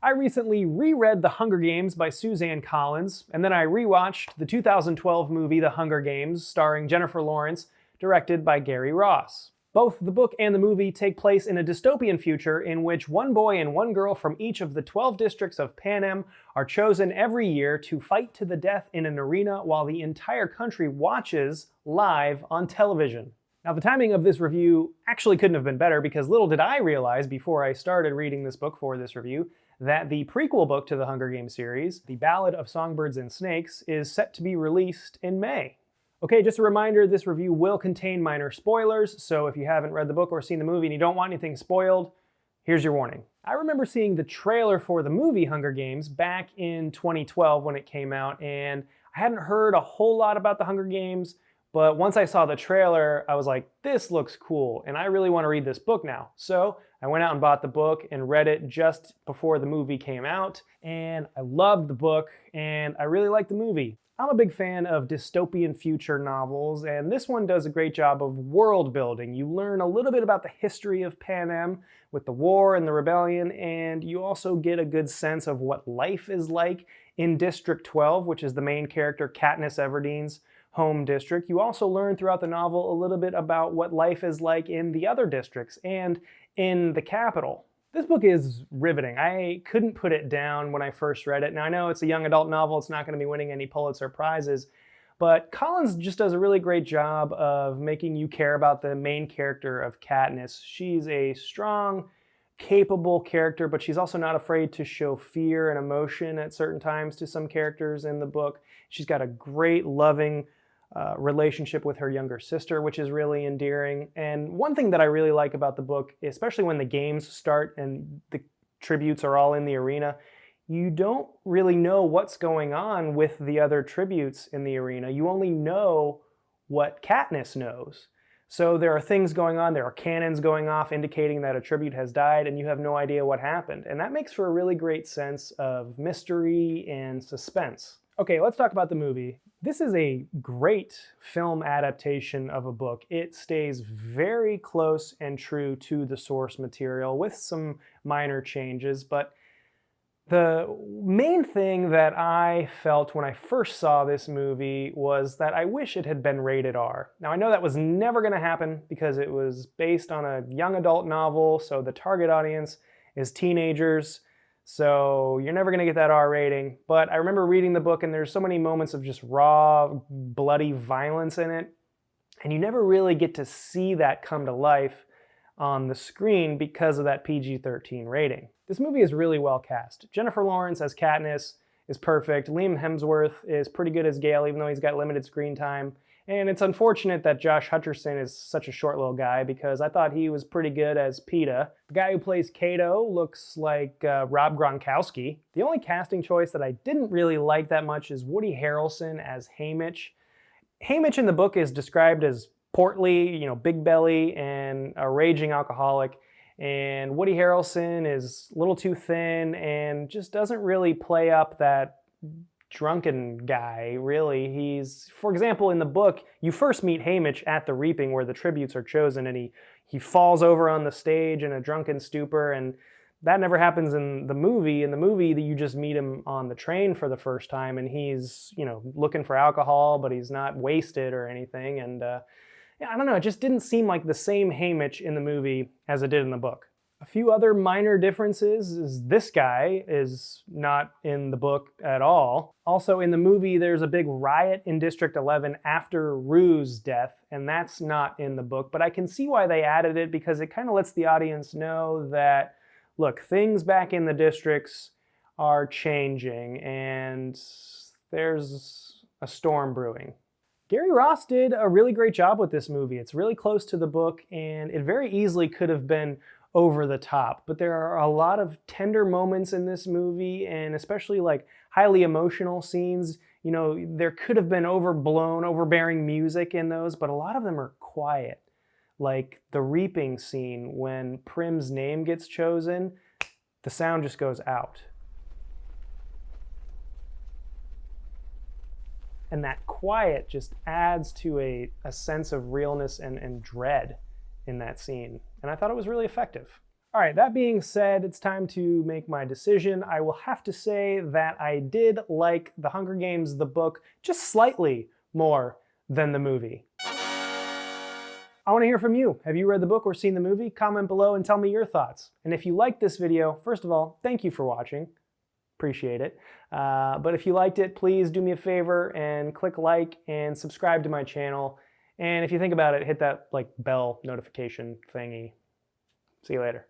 I recently reread The Hunger Games by Suzanne Collins, and then I rewatched the 2012 movie The Hunger Games, starring Jennifer Lawrence, directed by Gary Ross. Both the book and the movie take place in a dystopian future in which one boy and one girl from each of the 12 districts of Panem are chosen every year to fight to the death in an arena while the entire country watches live on television. Now, the timing of this review actually couldn't have been better because little did I realize before I started reading this book for this review that the prequel book to the Hunger Games series, The Ballad of Songbirds and Snakes, is set to be released in May. Okay, just a reminder, this review will contain minor spoilers, so if you haven't read the book or seen the movie and you don't want anything spoiled, here's your warning. I remember seeing the trailer for the movie Hunger Games back in 2012 when it came out, and I hadn't heard a whole lot about the Hunger Games, but once I saw the trailer, I was like, this looks cool, and I really want to read this book now. So I went out and bought the book and read it just before the movie came out, and I loved the book, and I really liked the movie. I'm a big fan of dystopian future novels, and this one does a great job of world building. You learn a little bit about the history of Panem with the war and the rebellion, and you also get a good sense of what life is like in District 12, which is the main character Katniss Everdeen's home district. You also learn throughout the novel a little bit about what life is like in the other districts and in the capital. This book is riveting. I couldn't put it down when I first read it. Now I know it's a young adult novel, it's not going to be winning any Pulitzer Prizes, but Collins just does a really great job of making you care about the main character of Katniss. She's a strong, capable character, but she's also not afraid to show fear and emotion at certain times to some characters in the book. She's got a great, loving relationship with her younger sister, which is really endearing. And one thing that I really like about the book, especially when the games start and the tributes are all in the arena, you don't really know what's going on with the other tributes in the arena. You only know what Katniss knows. So there are things going on, there are cannons going off indicating that a tribute has died, and you have no idea what happened. And that makes for a really great sense of mystery and suspense. Okay, let's talk about the movie. This is a great film adaptation of a book. It stays very close and true to the source material with some minor changes, but the main thing that I felt when I first saw this movie was that I wish it had been rated R. Now I know that was never going to happen because it was based on a young adult novel, so the target audience is teenagers. So you're never going to get that R rating. But I remember reading the book and there's so many moments of just raw, bloody violence in it. And you never really get to see that come to life on the screen because of that PG-13 rating. This movie is really well cast. Jennifer Lawrence as Katniss is perfect. Liam Hemsworth is pretty good as Gale, even though he's got limited screen time. And it's unfortunate that Josh Hutcherson is such a short little guy because I thought he was pretty good as Peeta. The guy who plays Cato looks like Rob Gronkowski. The only casting choice that I didn't really like that much is Woody Harrelson as Haymitch. Haymitch in the book is described as portly, big belly, and a raging alcoholic. And Woody Harrelson is a little too thin and just doesn't really play up that drunken guy, really. He's, for example, in the book, you first meet Haymitch at the reaping where the tributes are chosen, and he falls over on the stage in a drunken stupor, and that never happens in the movie. In the movie, you just meet him on the train for the first time, and he's, looking for alcohol, but he's not wasted or anything, and I don't know, it just didn't seem like the same Haymitch in the movie as it did in the book. A few other minor differences is this guy is not in the book at all. Also in the movie, there's a big riot in District 11 after Rue's death, and that's not in the book, but I can see why they added it because it kind of lets the audience know that, look, things back in the districts are changing and there's a storm brewing. Gary Ross did a really great job with this movie. It's really close to the book, and it very easily could have been over the top, but there are a lot of tender moments in this movie, and especially like highly emotional scenes. There could have been overblown, overbearing music in those, but a lot of them are quiet. Like the reaping scene when Prim's name gets chosen, the sound just goes out. And that quiet just adds to a sense of realness and dread in that scene. And I thought it was really effective. All right, that being said, it's time to make my decision. I will have to say that I did like The Hunger Games, the book, just slightly more than the movie. I want to hear from you. Have you read the book or seen the movie? Comment below and tell me your thoughts. And if you liked this video, first of all, thank you for watching. Appreciate it. But if you liked it, please do me a favor and click like and subscribe to my channel. And if you think about it, hit that bell notification thingy. See you later.